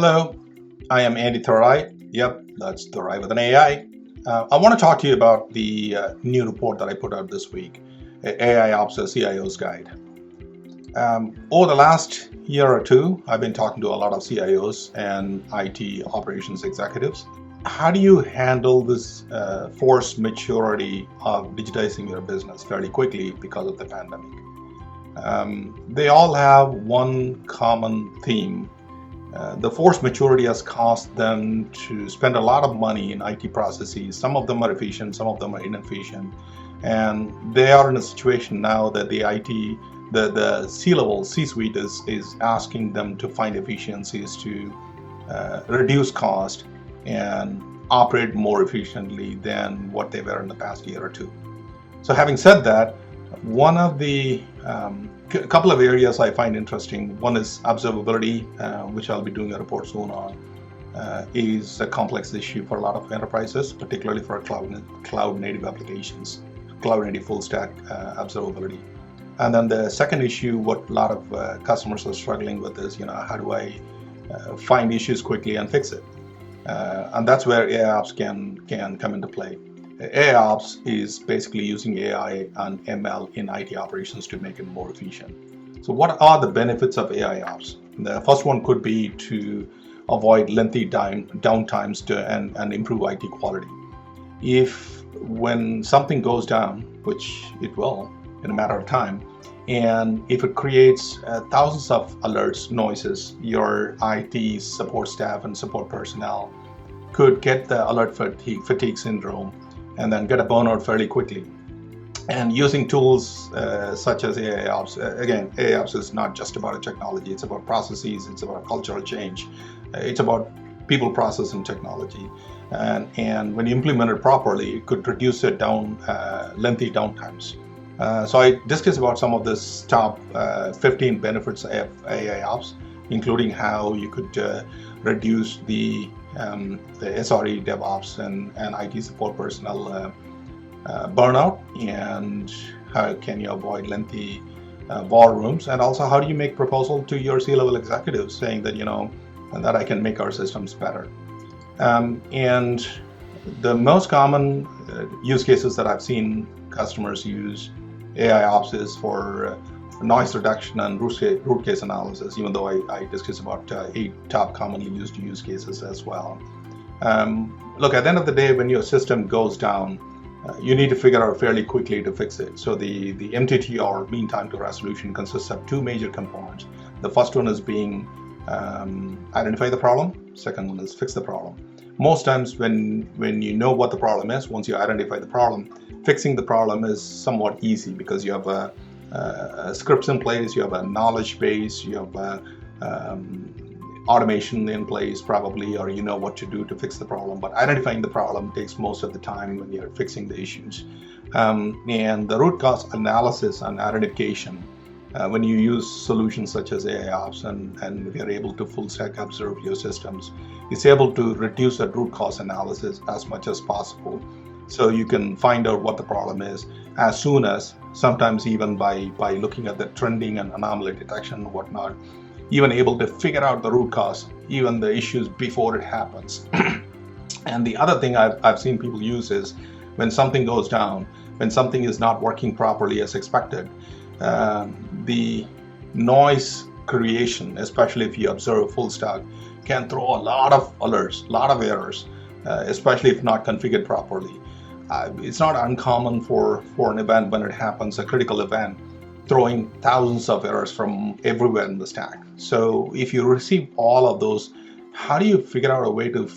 Hello, I am Andy Thorai. Yep, that's Thorai with an AI. I want to talk to you about the new report that I put out this week, AIOps, a CIO's Guide. Over the last year or two, I've been talking to a lot of CIOs and IT operations executives. How do you handle this forced maturity of digitizing your business fairly quickly because of the pandemic? They all have one common theme. The forced maturity has caused them to spend a lot of money in IT processes. Some of them are efficient, some of them are inefficient. And they are in a situation now that the C-level, C-suite is asking them to find efficiencies to reduce cost and operate more efficiently than what they were in the past year or two. So having said that, one of the couple of areas I find interesting, one is observability, which I'll be doing a report soon on, is a complex issue for a lot of enterprises, particularly for cloud native applications, cloud native full stack observability. And then the second issue, what a lot of customers are struggling with is, how do I find issues quickly and fix it? And that's where AIOps can come into play. AIOps is basically using AI and ML in IT operations to make it more efficient. So what are the benefits of AIOps? The first one could be to avoid lengthy downtimes and improve IT quality. When something goes down, which it will in a matter of time, and if it creates thousands of alerts, noises, your IT support staff and support personnel could get the alert fatigue syndrome and then get a burnout fairly quickly. And using tools such as AIOps, again, AIOps is not just about a technology, it's about processes, it's about cultural change, it's about people, process, and technology. And when you implement it properly, it could reduce it down lengthy downtimes. So I discussed about some of this top 15 benefits of AIOps, including how you could reduce the SRE, DevOps, and IT support personnel burnout, and how can you avoid lengthy war rooms, and also how do you make proposal to your C-level executives saying that, that I can make our systems better. And the most common use cases that I've seen customers use AIOps is for noise reduction and root case analysis, even though I discussed about 8 top commonly used use cases as well. Look, at the end of the day, when your system goes down, you need to figure out fairly quickly to fix it. So the MTT, or mean time to resolution, consists of 2 major components. The first one is being identify the problem. Second one is fix the problem. Most times when you know what the problem is, once you identify the problem, fixing the problem is somewhat easy because you have scripts in place, you have a knowledge base, you have automation in place probably, or you know what to do to fix the problem. But identifying the problem takes most of the time when you're fixing the issues. And the root cause analysis and identification, when you use solutions such as AIOps and if you're able to full stack observe your systems, it's able to reduce that root cause analysis as much as possible. So you can find out what the problem is as soon as, sometimes even by looking at the trending and anomaly detection and whatnot, even able to figure out the root cause, even the issues before it happens. And the other thing I've seen people use is when something goes down, when something is not working properly as expected, the noise creation, especially if you observe full stack, can throw a lot of alerts, a lot of errors, especially if not configured properly. It's not uncommon for an event when it happens, a critical event, throwing thousands of errors from everywhere in the stack. So if you receive all of those, how do you figure out a way to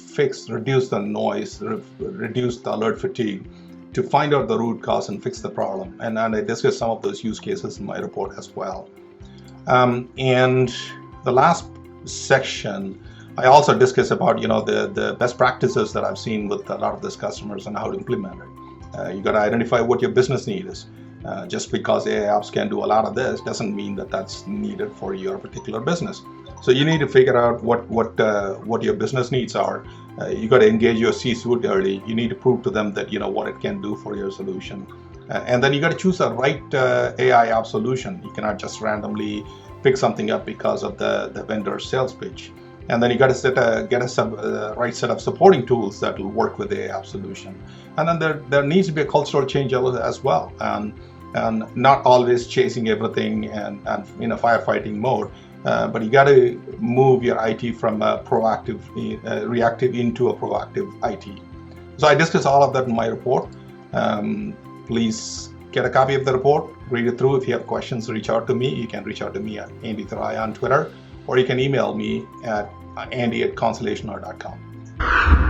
reduce the noise, reduce the alert fatigue, to find out the root cause and fix the problem? And I discussed some of those use cases in my report as well. And the last section, I also discuss about the best practices that I've seen with a lot of these customers and how to implement it. You got to identify what your business need is. Just because AIOps can do a lot of this doesn't mean that that's needed for your particular business. So you need to figure out what your business needs are. You got to engage your C-suite early. You need to prove to them that what it can do for your solution. And then you got to choose the right AIOps solution. You cannot just randomly pick something up because of the vendor sales pitch. And then you got to get a right set of supporting tools that will work with the AIOps solution. And then there needs to be a cultural change as well, and not always chasing everything and in a firefighting mode. But you got to move your IT from a proactive, reactive into a proactive IT. So I discuss all of that in my report. Please get a copy of the report, read it through. If you have questions, reach out to me. You can reach out to me at Andy Tharai on Twitter, or you can email me at andy@constellationr.com.